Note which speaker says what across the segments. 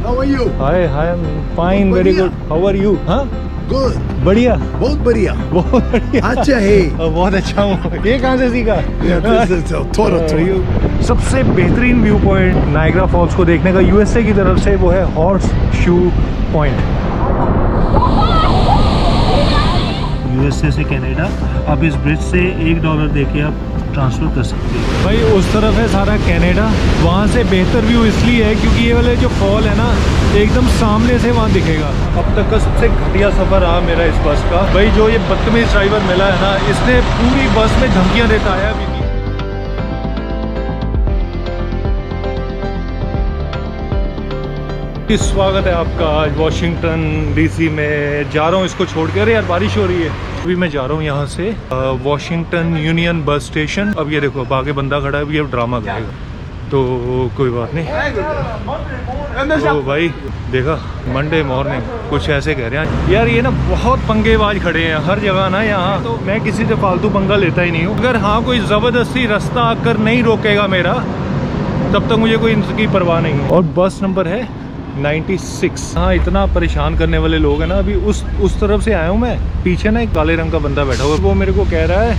Speaker 1: How are you?
Speaker 2: Hi, I'm fine, very good. How are you? हाँ?
Speaker 1: Good.
Speaker 2: बढ़िया.
Speaker 1: बहुत बढ़िया.
Speaker 2: बहुत बढ़िया.
Speaker 1: अच्छा है.
Speaker 2: बहुत अच्छा हूँ. ये कहाँ से सीखा?
Speaker 1: थोड़ा.
Speaker 2: सबसे बेहतरीन व्यू पॉइंट नायग्रा फॉल्स को देखने का यूएसए की तरफ से वो है हॉर्स शू पॉइंट. यूएसए से कनाडा अब इस ब्रिज से $1 देके आप ट्रांसफ़र कर सकते हैं. भाई उस तरफ है सारा कनाडा. वहाँ से बेहतर व्यू इसलिए है क्योंकि ये वाले जो फॉल है ना एकदम सामने से वहाँ दिखेगा. अब तक का सबसे घटिया सफ़र रहा मेरा इस बस का. भाई जो ये बदतमीज़ ड्राइवर मिला है ना, इसने पूरी बस में धमकियाँ देता आया. स्वागत है आपका आज वॉशिंगटन डीसी में. जा रहा हूँ इसको छोड़ के. अरे यार बारिश हो रही है. अभी मैं जा रहा हूँ यहाँ से वॉशिंगटन यूनियन बस स्टेशन. अब ये देखो अब आगे बंदा खड़ा है. अभी अब ड्रामा करेगा तो कोई बात नहीं. तो भाई देखा मंडे मॉर्निंग कुछ ऐसे कह रहे हैं यार. ये ना बहुत पंगेबाज खड़े हैं हर जगह ना यहाँ. तो मैं किसी से फालतू पंगा लेता ही नहीं हूँ. अगर हाँ कोई ज़बरदस्ती रास्ता आकर नहीं रोकेगा मेरा तब तक मुझे कोई इनकी परवाह नहीं है. और बस नंबर है 96. हाँ इतना परेशान करने वाले लोग हैं ना. अभी उस तरफ से आया हूँ मैं. पीछे ना एक काले रंग का बंदा बैठा हुआ. वो मेरे को कह रहा है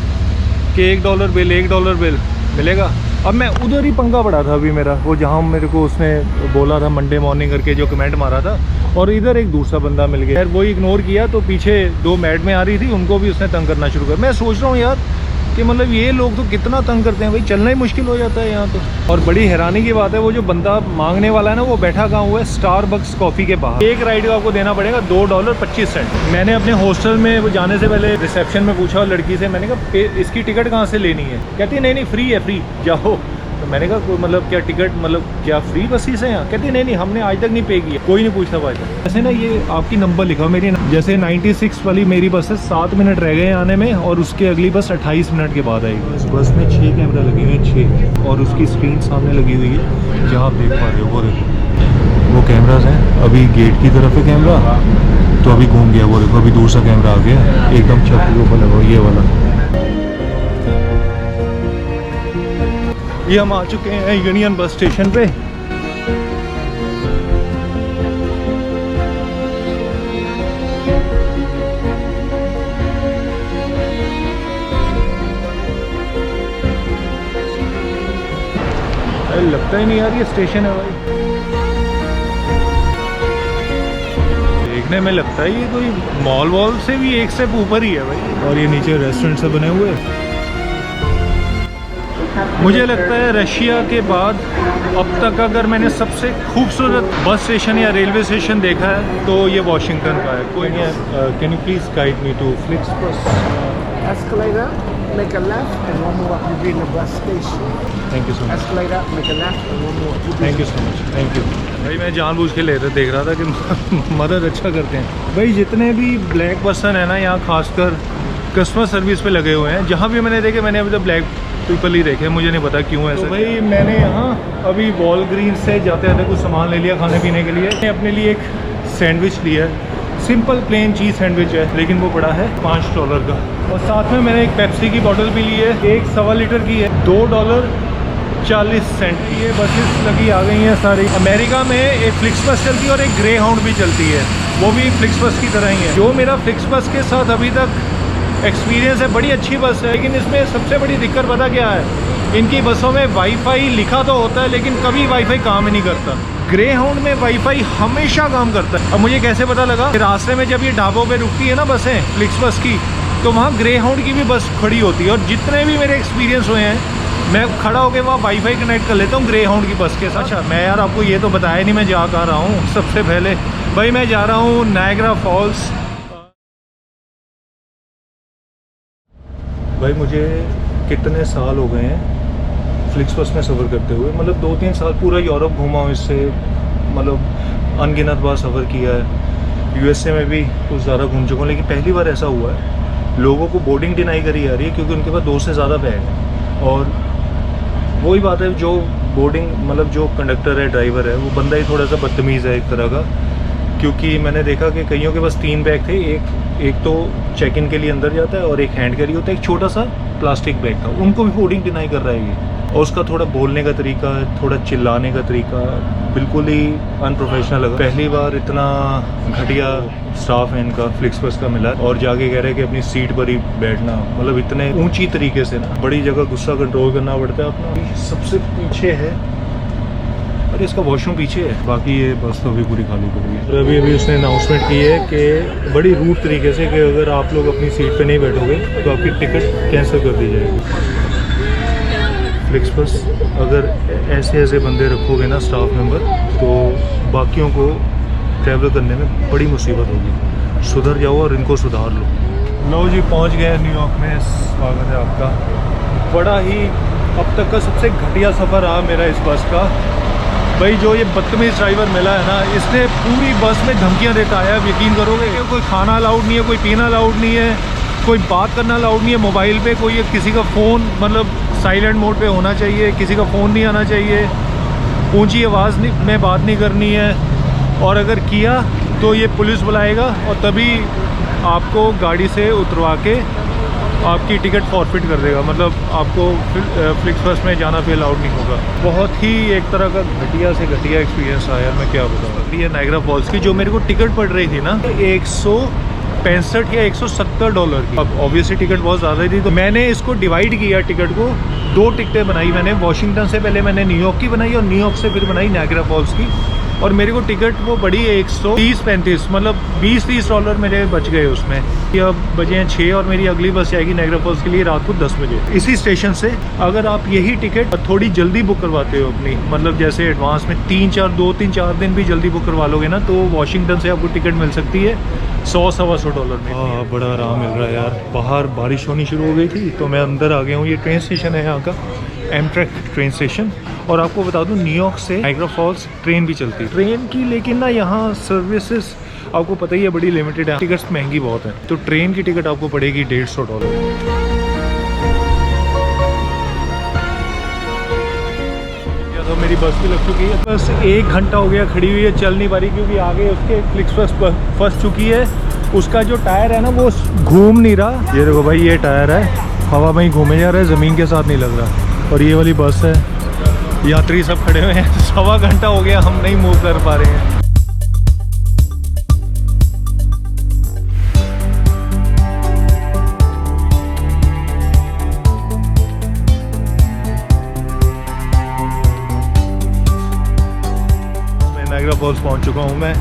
Speaker 2: कि $1 बिल मिलेगा. अब मैं उधर ही पंगा पड़ा था अभी मेरा. वो जहाँ मेरे को उसने बोला था मंडे मॉर्निंग करके जो कमेंट मारा था, और इधर एक दूसरा बंदा मिल गया. यार वो इग्नोर किया तो पीछे 2 मैड में आ रही थी, उनको भी उसने तंग करना शुरू कर. मैं सोच रहा हूँ यार कि मतलब ये लोग तो कितना तंग करते हैं भाई. चलना ही मुश्किल हो जाता है यहाँ तो. और बड़ी हैरानी की बात है वो जो बंदा मांगने वाला है ना वो बैठा कहाँ हुआ है स्टारबक्स कॉफ़ी के बाहर. एक राइड का आपको देना पड़ेगा $2.25. मैंने अपने हॉस्टल में जाने से पहले रिसेप्शन में पूछा लड़की से. मैंने कहा इसकी टिकट कहाँ से लेनी है. कहती है नहीं फ्री है, फ्री जाओ. तो मैंने कहा मतलब क्या टिकट मतलब क्या फ्री बसेस हैं यहाँ. कहती नहीं हमने आज तक नहीं पे की है. कोई नहीं पूछता भाई. ऐसे ना ये आपकी नंबर लिखा मेरी जैसे 96 वाली मेरी बस है 7 मिनट रह गए आने में, और उसके अगली बस 28 मिनट के बाद आएगी. इस बस में 6 कैमरा लगे हुए हैं 6, और उसकी स्क्रीन सामने लगी हुई है जहाँ आप देख पा रहे हो. वो देखो वो कैमराज हैं. अभी गेट की तरफ है कैमरा तो अभी घूम गया. वो देखो अभी दूसरा कैमरा आ गया एकदम छत के ऊपर लगा ये वाला. ये हम आ चुके हैं यूनियन बस स्टेशन पे. अरे लगता ही नहीं यार ये स्टेशन है भाई. देखने में लगता है ये कोई मॉल से भी एक स्टेप ऊपर ही है भाई. और ये नीचे रेस्टोरेंट से बने हुए हैं. मुझे लगता है रशिया के बाद अब तक अगर मैंने सबसे खूबसूरत बस स्टेशन या रेलवे स्टेशन देखा है तो ये वॉशिंगटन का है. कोई नहीं है. Can you please guide me to FLIXBUS
Speaker 3: escalator, make a left and one more you be in the bus station.
Speaker 2: Thank you so much.
Speaker 3: Escalator, make a left and one more.
Speaker 2: Thank you so much. Thank you भाई. मैं जानबूझ के देख रहा था कि मदद अच्छा करते हैं भाई. जितने भी ब्लैक पर्सन है ना यहाँ खासकर कस्टमर सर्विस पे लगे हुए हैं. जहाँ भी मैंने देखे मैंने अभी तो ब्लैक पीपल ही देखे. मुझे नहीं पता क्यों ऐसा. तो भाई मैंने यहाँ अभी वॉलग्रीन्स से जाते कुछ सामान ले लिया खाने पीने के लिए. मैंने अपने लिए एक सैंडविच लिया है. सिंपल प्लेन चीज़ सैंडविच है लेकिन वो पड़ा है $5 का. और साथ में मैंने एक पेप्सी की बोतल भी ली है. एक 1.25 लीटर की है $2.40 की. ये बसेस लगी आ गई हैं सारी. अमेरिका में एक FLIXBUS चलती है और एक ग्रेहाउंड भी चलती है. वो भी FLIXBUS की तरह ही है. जो मेरा FLIXBUS के साथ अभी तक एक्सपीरियंस है बड़ी अच्छी बस है. लेकिन इसमें सबसे बड़ी दिक्कत पता क्या है, इनकी बसों में वाईफाई लिखा तो होता है लेकिन कभी वाईफाई काम ही नहीं करता. ग्रेहाउंड में वाईफाई हमेशा काम करता है. अब मुझे कैसे पता लगा, रास्ते में जब ये ढाबों पे रुकती है ना बसें FLIXBUS की, तो वहाँ ग्रेहाउंड की भी बस खड़ी होती है. और जितने भी मेरे एक्सपीरियंस हुए हैं मैं खड़ा होकर वहाँ वाईफाई कनेक्ट कर लेता हूँ ग्रेहाउंड की बस के साथ. अच्छा मैं यार आपको ये तो बताया नहीं मैं जा कहाँ रहा हूँ. सबसे पहले भाई मैं जा रहा हूँ नायग्रा फॉल्स. भाई मुझे कितने साल हो गए हैं FLIXBUS में सफ़र करते हुए. मतलब 2-3 साल पूरा यूरोप घूमा हूँ इससे. मतलब अनगिनत बार सफ़र किया है. यूएसए में भी कुछ ज़्यादा घूम चुका हूँ. लेकिन पहली बार ऐसा हुआ है लोगों को बोर्डिंग डिनाई करी जा रही है क्योंकि उनके पास 2 से ज़्यादा बैग है. और वही बात है जो बोर्डिंग मतलब जो कंडक्टर है ड्राइवर है वो बंदा ही थोड़ा सा बदतमीज़ है एक तरह का. क्योंकि मैंने देखा कि कईयों के पास 3 बैग थे. एक तो चेक इन के लिए अंदर जाता है और एक हैंड कैरी होता है. एक छोटा सा प्लास्टिक बैग था. उनको भी बोर्डिंग डिनाई कर रहा है ये. और उसका थोड़ा बोलने का तरीका, थोड़ा चिल्लाने का तरीका बिल्कुल ही अनप्रोफेशनल लगा। पहली बार इतना घटिया स्टाफ है इनका फ्लिक्सबस का मिला, और जाके कह रहे हैं कि अपनी सीट पर ही बैठना, मतलब इतने ऊंची तरीके से ना, बड़ी जगह गुस्सा कंट्रोल करना पड़ता है अपना। सबसे पीछे है, अरे इसका वॉशरूम पीछे है। बाकी ये बस तो अभी पूरी खाली पड़ी है। और अभी उसने अनाउंसमेंट की है कि बड़ी रूट तरीके से कि अगर आप लोग अपनी सीट पे नहीं बैठोगे तो आपकी टिकट कैंसिल कर दी जाएगी। फ्लिक्सबस अगर ऐसे बंदे रखोगे ना स्टाफ मेंबर, तो बाकियों को ट्रैवल करने में बड़ी मुसीबत होगी। सुधर जाओ और इनको सुधार लो। लो जी, पहुंच गए न्यूयॉर्क में। स्वागत है आपका। बड़ा ही अब तक का सबसे घटिया सफ़र रहा मेरा इस बस का। भाई जो ये बदतमीज़ ड्राइवर मिला है ना, इसने पूरी बस में धमकियाँ देता आया। आप यकीन करोगे कि कोई खाना अलाउड नहीं है, कोई पीना अलाउड नहीं है, कोई बात करना अलाउड नहीं है मोबाइल पे, कोई किसी का फ़ोन मतलब साइलेंट मोड पे होना चाहिए, किसी का फ़ोन नहीं आना चाहिए, ऊंची आवाज़ में बात नहीं करनी है, और अगर किया तो ये पुलिस बुलाएगा और तभी आपको गाड़ी से उतरवा के आपकी टिकट फॉरफिट कर देगा। मतलब आपको फ्लिक्सबस में जाना फिर अलाउड नहीं होगा। बहुत ही एक तरह का घटिया से घटिया एक्सपीरियंस आया, मैं क्या बताऊँ। ये नायग्रा फॉल्स की जो मेरे को टिकट पड़ रही थी ना, 165 या $170 की। अब ऑब्वियसली टिकट बहुत ज़्यादा थी, तो मैंने इसको डिवाइड किया। टिकट को 2 टिकटें बनाई मैंने। वॉशिंगटन से पहले मैंने न्यूयॉर्क की बनाई और न्यूयॉर्क से फिर बनाई नायग्रा फॉल्स की। और मेरे को टिकट वो पड़ी 130-35, मतलब $20-30 मेरे बच गए उसमें। अब बजे हैं 6 और मेरी अगली बस जाएगी नायग्रा फॉल्स के लिए रात को 10 बजे। इसी स्टेशन से अगर आप यही टिकट थोड़ी जल्दी बुक करवाते हो अपनी, मतलब जैसे एडवांस में 2-3-4 दिन भी जल्दी बुक करवा लोगे ना, तो वॉशिंगटन से आपको टिकट मिल सकती है $100-125 में। हाँ, बड़ा आराम मिल रहा है यार। बाहर बारिश होनी शुरू हो गई थी तो मैं अंदर आ गया हूँ। ये ट्रेन स्टेशन है यहाँ का, एमट्रैक ट्रेन स्टेशन। और आपको बता दूं, न्यूयॉर्क से नायग्रा फॉल्स ट्रेन भी चलती है ट्रेन की, लेकिन ना यहाँ सर्विसेज आपको पता ही है बड़ी लिमिटेड है, टिकट्स महंगी बहुत है। तो ट्रेन की टिकट आपको पड़ेगी $150। तो मेरी बस भी लग चुकी है। बस 1 घंटा हो गया खड़ी हुई है, चल नहीं पा रही, क्योंकि आगे उसके फ्लिक्सबस फंस चुकी है। उसका जो टायर है ना वो घूम नहीं रहा। ये देखो भाई, ये टायर है, हवा में ही घूमे जा रहा है, ज़मीन के साथ नहीं लग रहा। और ये वाली बस है, यात्री सब खड़े हुए हैं। 1.25 घंटा हो गया, हम नहीं मूव कर पा रहे हैं। मैं नायग्रा फॉल्स पहुंच चुका हूं मैं।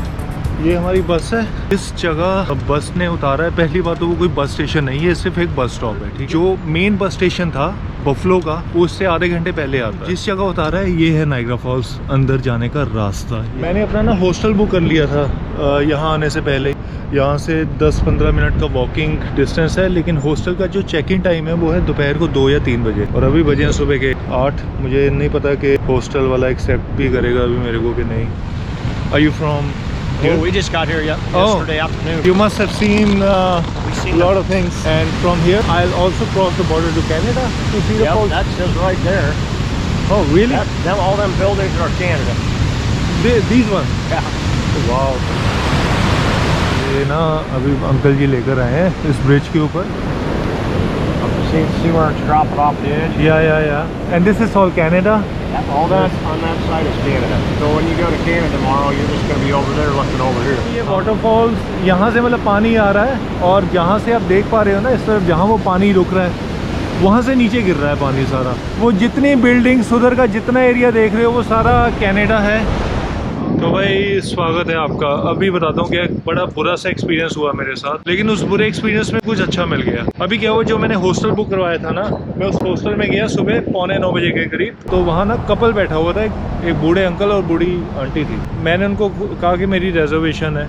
Speaker 2: ये हमारी बस है। इस जगह बस ने उतारा है। पहली बात तो वो कोई बस स्टेशन नहीं है, सिर्फ एक बस स्टॉप है, ठीक। जो मेन बस स्टेशन था बफलो का, वो उससे आधे घंटे पहले आता है। जिस जगह उतारा है ये है नायग्रा फॉल्स अंदर जाने का रास्ता। मैंने अपना ना हॉस्टल बुक कर लिया था यहाँ आने से पहले। यहाँ से 10-15 मिनट का वॉकिंग डिस्टेंस है, लेकिन हॉस्टल का जो चेक इन टाइम है वो है दोपहर को 2 या 3 बजे, और अभी बजे हैं सुबह के 8। मुझे नहीं पता कि हॉस्टल वाला एक्सेप्ट भी करेगा अभी मेरे को कि नहीं। Are you from
Speaker 4: here? Oh, we just got here yesterday afternoon.
Speaker 2: You must have seen a lot of things. And from here, I'll also cross the border to Canada to see the falls.
Speaker 4: That's just right there.
Speaker 2: Oh, really?
Speaker 4: All them buildings are Canada.
Speaker 2: These ones?
Speaker 4: Yeah.
Speaker 2: Wow. ये ना अभी uncle जी लेकर आए हैं इस bridge के ऊपर।
Speaker 4: See where it's dropping off the edge?
Speaker 2: Yeah. And this is all Canada?
Speaker 4: All that on that side is Canada. So when you go to Canada tomorrow, you're just going to be over there looking over here.
Speaker 2: ये waterfalls यहाँ से मतलब पानी आ रहा है, और जहाँ से आप देख पा रहे हो ना इस तरफ, जहाँ वो पानी रुक रहा है वहाँ से नीचे गिर रहा है पानी सारा। वो जितनी बिल्डिंग्स उधर का जितना एरिया देख रहे हो वो सारा कनाडा है। तो भाई स्वागत है आपका। अभी बताता हूँ क्या बड़ा बुरा सा एक्सपीरियंस हुआ मेरे साथ, लेकिन उस बुरे एक्सपीरियंस में कुछ अच्छा मिल गया। अभी क्या हुआ, जो मैंने हॉस्टल बुक करवाया था ना, मैं उस हॉस्टल में गया सुबह 8:45 बजे के करीब। तो वहाँ ना कपल बैठा हुआ था, एक बूढ़े अंकल और बूढ़ी आंटी थी। मैंने उनको कहा कि मेरी रिजर्वेशन है,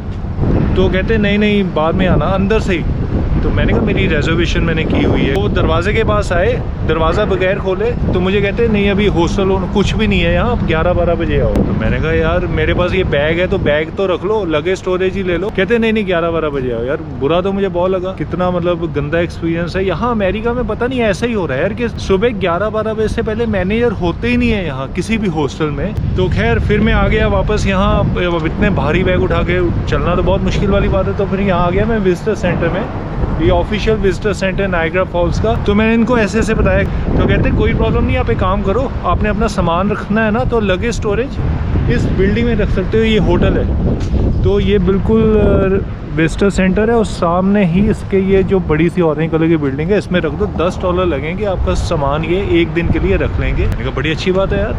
Speaker 2: तो कहते नहीं बाद में आना अंदर से ही। तो मैंने कहा मेरी रिजर्वेशन मैंने की हुई है। वो दरवाजे के पास आए, दरवाज़ा बगैर खोले, तो मुझे कहते नहीं अभी हॉस्टल कुछ भी नहीं है यहाँ, आप 11-12 बजे आओ। तो मैंने कहा यार मेरे पास ये बैग है तो बैग तो रख लो, लगेज स्टोरेज ही ले लो। कहते नहीं 11-12 बजे आओ। यार बुरा तो मुझे बहुत लगा, कितना मतलब गंदा एक्सपीरियंस है। यहाँ अमेरिका में पता नहीं ऐसा ही हो रहा है यार कि सुबह 11-12 बजे से पहले मैनेजर होते ही नहीं है यहाँ किसी भी हॉस्टल में। तो खैर फिर मैं आ गया वापस यहाँ। इतने भारी बैग उठा के चलना तो बहुत मुश्किल वाली बात है, तो फिर यहाँ आ गया मैं विजिटर सेंटर में। ये official visitor centre Niagara false का। तो मैंने इनको ऐसे बताया तो कहते कोई प्रॉब्लम नहीं, आप एक काम करो, आपने अपना सामान रखना है ना तो लगेज स्टोरेज इस बिल्डिंग में रख सकते हो, ये होटल है। तो ये बिल्कुल विजिटर सेंटर है और सामने ही इसके ये जो बड़ी सी ऑरेंज कलर की बिल्डिंग है, इसमें रख दो, $10 लगेंगे, आपका सामान ये एक दिन के लिए रख लेंगे। देखो बड़ी अच्छी बात है यार।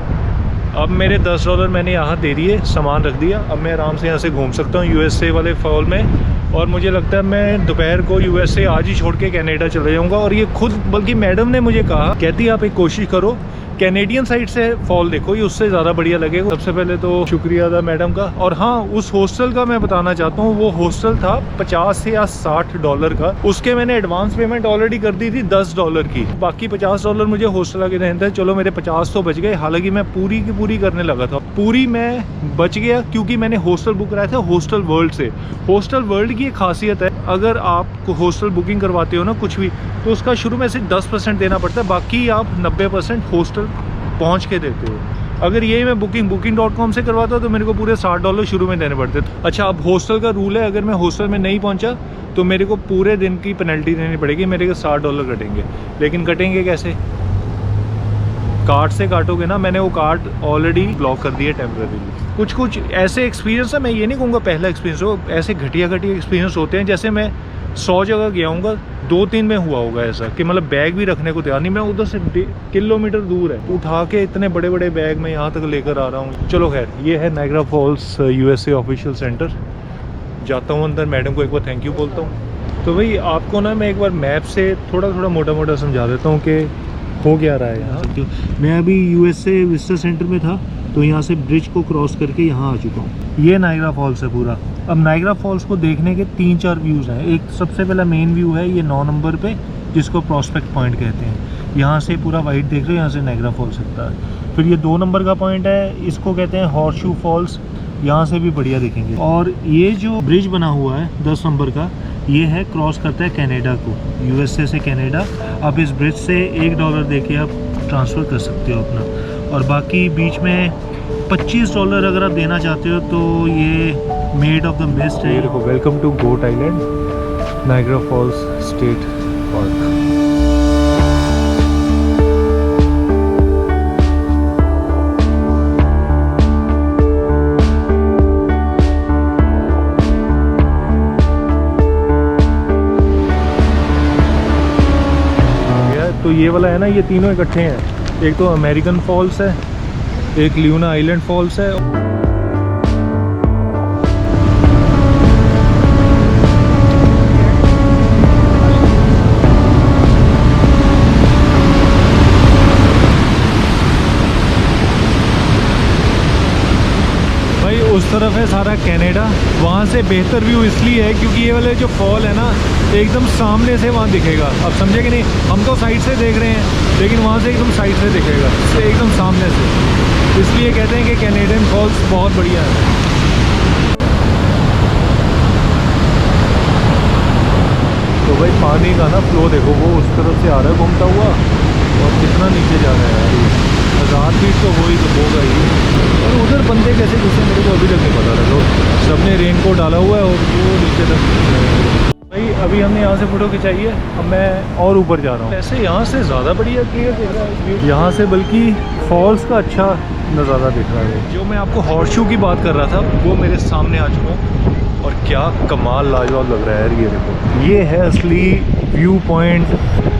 Speaker 2: अब मेरे $10 मैंने यहाँ दे दिए, सामान रख दिया, अब मैं आराम से यहाँ से घूम सकता हूँ यूएसए वाले फॉल में। और मुझे लगता है मैं दोपहर को यूएसए आज ही छोड़ के कनाडा चले जाऊँगा। और ये खुद बल्कि मैडम ने मुझे कहा, कहती आप एक कोशिश करो कैनेडियन साइड से फॉल देखो, ये उससे ज़्यादा बढ़िया लगेगा। सबसे पहले तो शुक्रिया था मैडम का। और हाँ, उस हॉस्टल का मैं बताना चाहता हूँ, वो हॉस्टल था $50 या $60 का, उसके मैंने एडवांस पेमेंट ऑलरेडी कर दी थी $10 की, बाकी $50 मुझे हॉस्टल आके देने थे। चलो मेरे 50 तो बच गए, हालांकि मैं पूरी की पूरी करने लगा था, पूरी मैं बच गया क्योंकि मैंने हॉस्टल बुक कराया था हॉस्टल वर्ल्ड से। हॉस्टल वर्ल्ड की एक खासियत है, अगर आप हॉस्टल बुकिंग करवाते हो ना कुछ भी, तो उसका शुरू में से 10% देना पड़ता है, बाकी आप 90% हॉस्टल पहुंच के देते हो। अगर ये मैं booking.com से करवाता तो मेरे को पूरे $60 शुरू में देने पड़ते। अच्छा, अब हॉस्टल का रूल है, अगर मैं हॉस्टल में नहीं पहुंचा तो मेरे को पूरे दिन की पेनल्टी देनी पड़ेगी, मेरे को $60 कटेंगे। लेकिन कटेंगे कैसे? कार्ड से काटोगे ना, मैंने वो कार्ड ऑलरेडी ब्लॉक कर दिया टेम्परेरीली। कुछ ऐसे एक्सपीरियंस है, मैं ये नहीं कहूँगा पहला एक्सपीरियंस हो, ऐसे घटिया एक्सपीरियंस होते हैं। जैसे मैं 100 जगह गया हूँगा, 2-3 में हुआ होगा ऐसा कि मतलब बैग भी रखने को तैयार नहीं, मैं उधर से किलोमीटर दूर है, उठा के इतने बड़े बड़े बैग मैं यहाँ तक लेकर आ रहा हूँ। चलो खैर, ये है Niagara false USA official centre. जाता हूँ अंदर, मैडम को एक बार थैंक यू बोलता हूँ। तो भाई आपको ना मैं एक बार मैप से थोड़ा मोटा समझा देता हूँ कि हो क्या रहा है यहाँ। मैं अभी यूएसए विजिटर सेंटर में था, तो यहाँ से ब्रिज को क्रॉस करके यहाँ आ चुका हूँ। ये नायग्रा फॉल्स है पूरा। अब नायग्रा फॉल्स को देखने के 3-4 व्यूज़ हैं। एक सबसे पहला मेन व्यू है ये 9 नंबर पे, जिसको प्रॉस्पेक्ट पॉइंट कहते हैं। यहाँ से पूरा वाइट देख रहे हो, यहाँ से नायग्रा फॉल्स दिखता है। फिर ये 2 नंबर का पॉइंट है, इसको कहते हैं हॉर्सशू फॉल्स, यहाँ से भी बढ़िया दिखेंगे। और ये जो ब्रिज बना हुआ है 10 नंबर का, ये है क्रॉस करता है कनाडा को, यूएसए से कनाडा। आप इस ब्रिज से $1 दे के आप ट्रांसफ़र कर सकते हो अपना। और बाकी बीच में $25 अगर आप देना चाहते हो तो ये मेड ऑफ द मिस्ट है। देखो, welcome to Goat Island, Niagara Falls State Park. तो ये वाला है ना, ये तीनों इकट्ठे हैं। एक तो अमेरिकन फॉल्स है, एक ल्यूना आइलैंड फॉल्स है। भाई उस तरफ है सारा कनाडा, वहाँ से बेहतर व्यू इसलिए है क्योंकि ये वाले जो फॉल है ना एकदम सामने से वहाँ दिखेगा। अब समझे कि नहीं, हम तो साइड से देख रहे हैं, लेकिन वहाँ से एकदम साइड से दिखेगा, एकदम सामने से। इसलिए कहते हैं कि कैनेडियन फॉल्स बहुत बढ़िया है। तो भाई पानी का ना फ्लो देखो, वो उस तरफ से आ रहा है घूमता हुआ, और कितना नीचे जा रहा है यार। 1000 फीट तो होगा ही। और उधर बंदे कैसे घुसे मेरे को अभी तक नहीं पता था। लोग सबने रेन कोट डाला हुआ है और वो नीचे तक। भाई अभी हमने यहाँ से फ़ोटो खिंचाई है, अब मैं और ऊपर जा रहा हूँ। ऐसे यहाँ से ज़्यादा बढ़िया क्लियर दिख रहा है, यहाँ से बल्कि फॉल्स का अच्छा नज़ारा दिख रहा है। जो मैं आपको हॉर्सशू की बात कर रहा था वो मेरे सामने आ चुका हूँ, और क्या कमाल लाजवाब लग रहा है यार। ये देखो, ये है असली व्यू पॉइंट,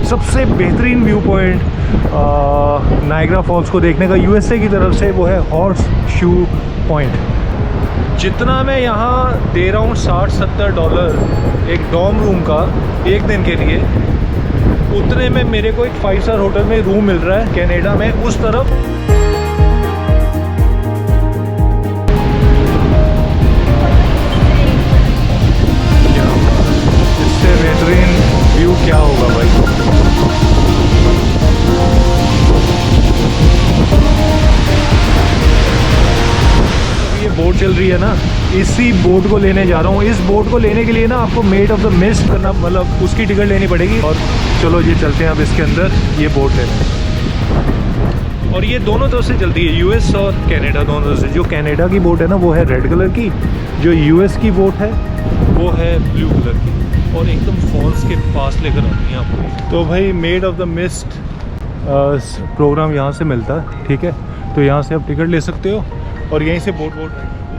Speaker 2: सबसे बेहतरीन व्यू पॉइंट नायग्रा फॉल्स को देखने का यूएसए की तरफ से, वो है हॉर्सशू पॉइंट। जितना मैं यहाँ दे रहा हूँ $60-70 एक डॉर्म रूम का एक दिन के लिए, उतने में मेरे को एक 5 स्टार होटल में रूम मिल रहा है कनाडा में उस तरफ। इससे बेहतरीन व्यू क्या होगा भाई। ये बोट चल रही है ना, इसी बोट को लेने जा रहा हूँ। इस बोट को लेने के लिए ना आपको मेड ऑफ द मिस्ट करना, मतलब उसकी टिकट लेनी पड़ेगी। और चलो ये चलते हैं अब इसके अंदर, ये बोट लेने। और ये दोनों तरफ से चलती है, यूएस और कनाडा दोनों तरफ से। जो कनाडा की बोट है ना वो है रेड कलर की, जो यूएस की बोट है वो है ब्लू कलर की। और एकदम फॉल्स के पास लेकर आती हैं आपको। तो भाई Maid of the Mist program यहाँ से मिलता है, ठीक है। तो यहाँ से आप टिकट ले सकते हो और यहीं से बोट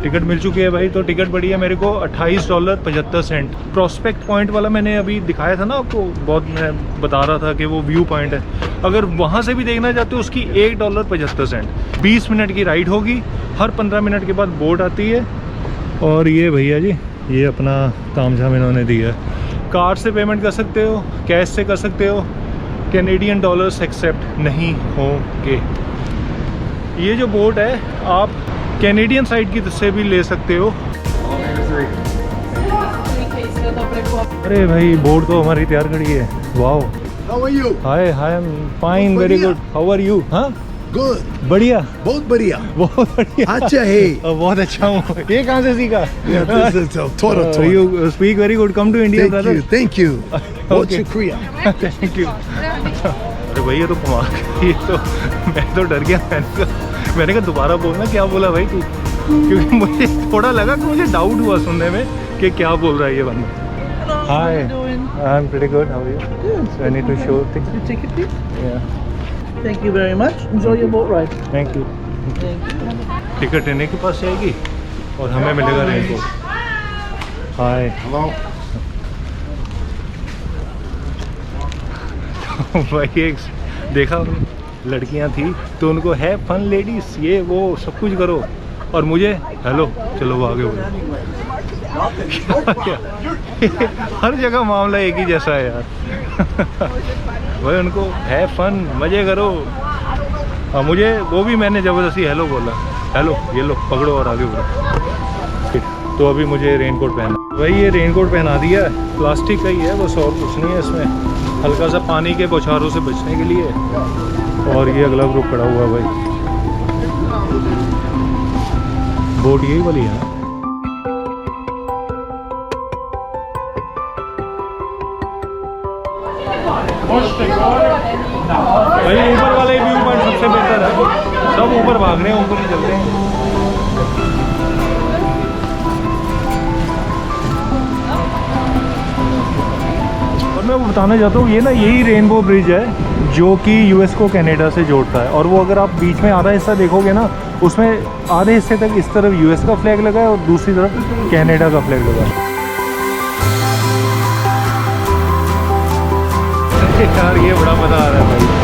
Speaker 2: टिकट मिल चुकी है भाई। तो टिकट पड़ी है मेरे को $28.75। प्रोस्पेक्ट पॉइंट वाला मैंने अभी दिखाया था ना आपको, बहुत मैं बता रहा था कि वो व्यू पॉइंट है। अगर वहाँ से भी देखना चाहते हो उसकी $1.75। 20 मिनट की राइड होगी, हर 15 मिनट के बाद बोट आती है। और ये भैया जी ये अपना तामझाम इन्होंने दिया है। कार्ड से पेमेंट कर सकते हो, कैश से कर सकते हो, कैनेडियन डॉलर्स एक्सेप्ट नहीं होंगे। ये जो बोट है आप कैनेडियन साइड की से भी ले सकते हो। अरे भाई बोट तो हमारी तैयार खड़ी है। Wow,
Speaker 1: How are you?
Speaker 2: Hi hi, I am fine, very good. How are you? हाँ
Speaker 1: Good.
Speaker 2: बढ़िया,
Speaker 1: बहुत बढ़िया।
Speaker 2: बहुत बढ़िया।
Speaker 1: अच्छा है।
Speaker 2: बहुत अच्छा हूँ। ये कहाँ से सीखा?
Speaker 1: Yeah, this is Toronto.
Speaker 2: You speak very good. Come to India, brother.
Speaker 1: Thank you. बहुत शुक्रिया।
Speaker 2: Thank you. अरे भाई ये तो कमाल, ये तो मैं तो डर गया। मैंने कहा दोबारा बोलना, क्या बोला भाई तू? क्योंकि मुझे थोड़ा लगा कि मुझे डाउट हुआ सुनने में कि क्या बोल रहा है ये बंदा। Hi, I'm pretty good. How are you?
Speaker 5: Good.
Speaker 2: So I need to show things.
Speaker 5: Your ticket, please.
Speaker 2: Yeah.
Speaker 5: Thank you very much. Enjoy your boat ride.
Speaker 2: Thank you.
Speaker 5: Thank you.
Speaker 2: Ticket इन्हीं के पास जाएगी और हमें मिलेगा raincoat. हाय।
Speaker 1: Hello.
Speaker 2: भाई एक देखा, लड़कियां थी तो उनको है फन लेडीज, ये वो सब कुछ करो, और मुझे हेलो चलो वो आगे बोलो। हर जगह मामला एक ही जैसा है यार। भाई उनको है फन, मजे करो, और मुझे वो भी मैंने ज़बरदस्ती हेलो बोला, हेलो ये लो पकड़ो और आगे बढ़ो। तो अभी मुझे रेनकोट पहना, भाई ये रेनकोट पहना दिया है, प्लास्टिक का ही है बस, और कुछ नहीं है इसमें, हल्का सा पानी के बौछारों से बचने के लिए। और ये अगला ग्रुप खड़ा हुआ है भाई। बोट यही वाली है। भाई ऊपर वाले व्यू पॉइंट सबसे बेहतर है, सब ऊपर भाग रहे हैं, ऊपर ही चलते हैं। और मैं वो बताना चाहता हूँ, ये ना यही रेनबो ब्रिज है जो कि यूएस को कनाडा से जोड़ता है। और वो अगर आप बीच में आधा हिस्सा देखोगे ना, उसमें आधे हिस्से तक इस तरफ यूएस का फ्लैग लगा है और दूसरी तरफ कनाडा का फ्लैग लगा है। यार ये बड़ा मज़ा आ रहा है भाई।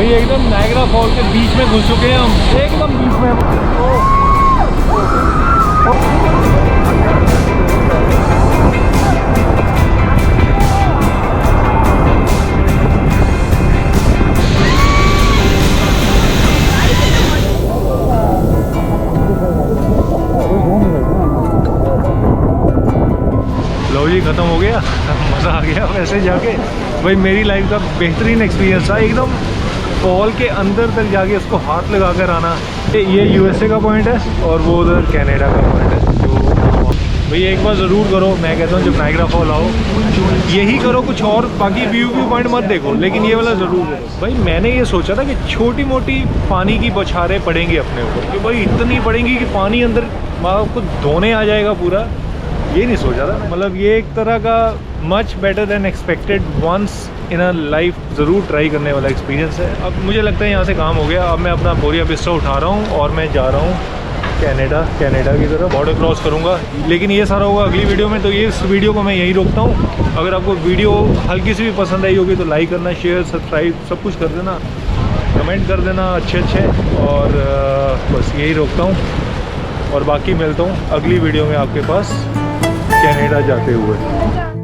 Speaker 2: भैया एकदम नायग्रा फॉल के बीच में घुस चुके हैं हम, एकदम बीच में। लो जी खत्म हो गया, मज़ा आ गया वैसे जाके। भाई मेरी लाइफ का बेहतरीन एक्सपीरियंस था, एकदम फॉल के अंदर तक जाके उसको हाथ लगा कर आना। ये यूएसए का पॉइंट है और वो उधर कनाडा का पॉइंट है। तो भैया एक बार ज़रूर करो, मैं कहता हूँ जब नायग्रा फॉल आओ यही करो, कुछ और बाकी व्यू पॉइंट मत देखो, लेकिन ये वाला ज़रूर करो। भाई मैंने ये सोचा था कि छोटी मोटी पानी की बौछारें पड़ेंगी अपने ऊपर, कि भाई इतनी पड़ेंगी कि पानी अंदर आपको धोने आ जाएगा पूरा, ये नहीं सोचा था। मतलब ये एक तरह का much better than expected, once in a life ज़रूर ट्राई करने वाला एक्सपीरियंस है। अब मुझे लगता है यहाँ से काम हो गया, अब मैं अपना बोरिया बिस्तर उठा रहा हूँ और मैं जा रहा हूँ कनाडा की तरफ, बॉर्डर क्रॉस करूँगा। लेकिन ये सारा होगा अगली वीडियो में, तो ये इस वीडियो को मैं यहीं रोकता हूँ। अगर आपको वीडियो हल्की सी भी पसंद आई होगी तो लाइक करना, शेयर, सब्सक्राइब सब कुछ कर देना, कमेंट कर देना अच्छे, और बस यही रोकता हूँ। और बाकी मिलता हूँ अगली वीडियो में आपके पास कनाडा जाते हुए।